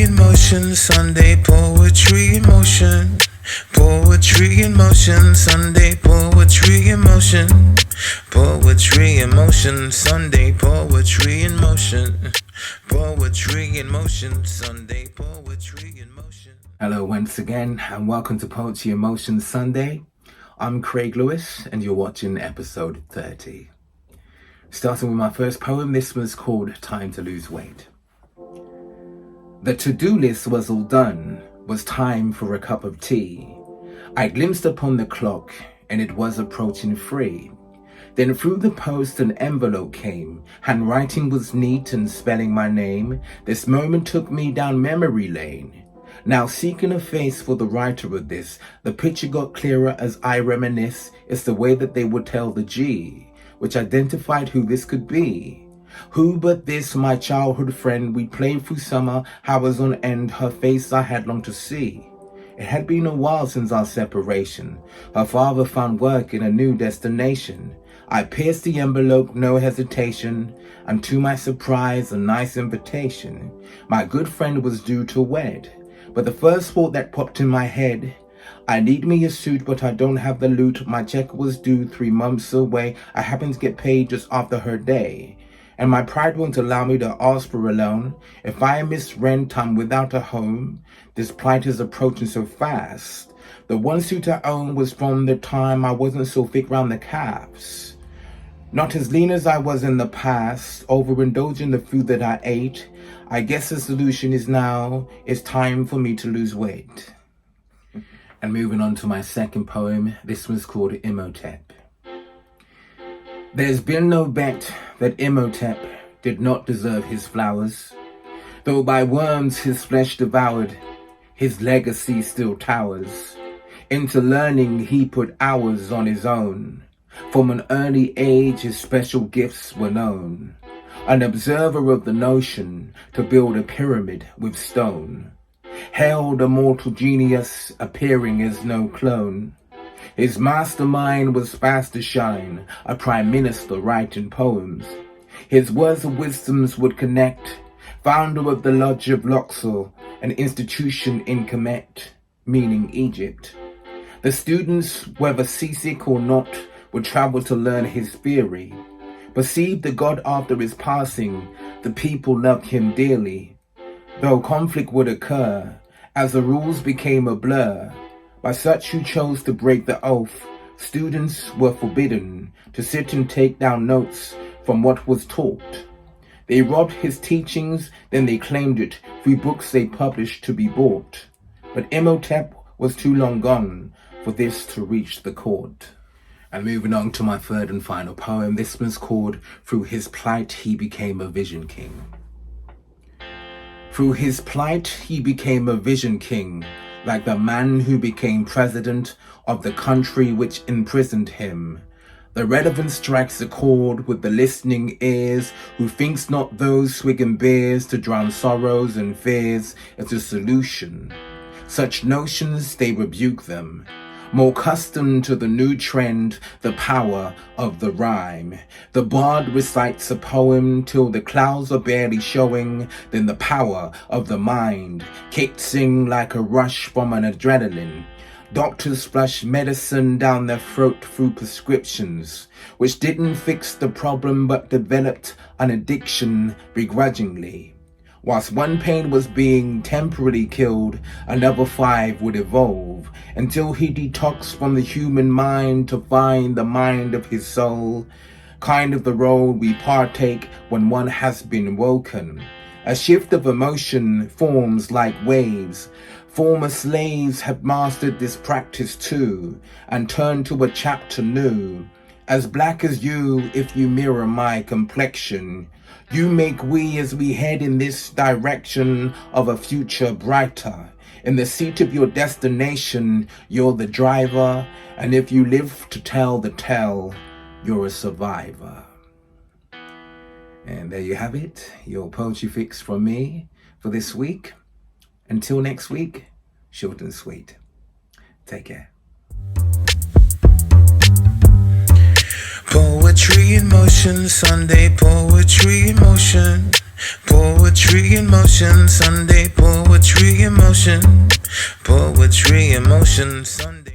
Poetry in motion, Sunday poetry in motion. Poetry in motion, Sunday poetry in motion. Poetry in motion, Sunday poetry in motion. Poetry in motion, Sunday poetry in motion. Hello once again and welcome to Poetry in Motion Sunday. I'm Craig Lewis and you're watching episode 30. Starting with my first poem, this one's called Time to Lose Weight. The to-do list was all done, was time for a cup of tea. I glimpsed upon the clock and it was approaching 3. Then through the post an envelope came, handwriting was neat and spelling my name. This moment took me down memory lane. Now seeking a face for the writer of this, the picture got clearer as I reminisce. It's the way that they would tell the G, which identified who this could be. Who but this, my childhood friend, we played through summer, hours on end, her face I had longed to see. It had been a while since our separation. Her father found work in a new destination. I pierced the envelope, no hesitation, and to my surprise, a nice invitation. My good friend was due to wed, but the first thought that popped in my head, I need me a suit, but I don't have the loot. My check was due 3 months away. I happened to get paid just after her day. And my pride won't allow me to ask for a loan. If I miss rent, I'm without a home. This plight is approaching so fast. The one suit I own was from the time I wasn't so thick round the calves. Not as lean as I was in the past, overindulging the food that I ate. I guess the solution is now, it's time for me to lose weight. And moving on to my second poem, this one's called Imhotep. There's been no bet that Imhotep did not deserve his flowers. Though by worms his flesh devoured, his legacy still towers. Into learning he put hours on his own. From an early age his special gifts were known. An observer of the notion to build a pyramid with stone. Held a mortal genius appearing as no clone. His mastermind was fast to shine, a prime minister writing poems. His words of wisdoms would connect, founder of the Lodge of Luxor, an institution in Kemet, meaning Egypt. The students, whether seasick or not, would travel to learn his theory. Perceived the god after his passing, the people loved him dearly. Though conflict would occur, as the rules became a blur, by such who chose to break the oath, students were forbidden to sit and take down notes from what was taught. They robbed his teachings, then they claimed it through books they published to be bought. But Imhotep was too long gone for this to reach the court. And moving on to my third and final poem, this one's called Through His Plight He Became a Vision King. Through his plight he became a vision king, like the man who became president of the country which imprisoned him. The relevance strikes a chord with the listening ears, who thinks not those swigging beers to drown sorrows and fears is a solution. Such notions they rebuke them. More accustomed to the new trend, the power of the rhyme. The bard recites a poem till the clouds are barely showing, then the power of the mind kicks in like a rush from an adrenaline. Doctors flush medicine down their throat through prescriptions, which didn't fix the problem but developed an addiction begrudgingly. Whilst one pain was being temporarily killed, another 5 would evolve, until he detoxed from the human mind to find the mind of his soul, kind of the role we partake when one has been woken. A shift of emotion forms like waves. Former slaves have mastered this practice too, and turned to a chapter new. As black as you, if you mirror my complexion, you make we as we head in this direction of a future brighter. In the seat of your destination, you're the driver, and if you live to tell the tale, you're a survivor. And there you have it, your poetry fix from me for this week. Until next week, short and sweet. Take care. Poetry in motion, Sunday poetry in motion. Poetry in motion, Sunday poetry in motion. Poetry in motion, Sunday.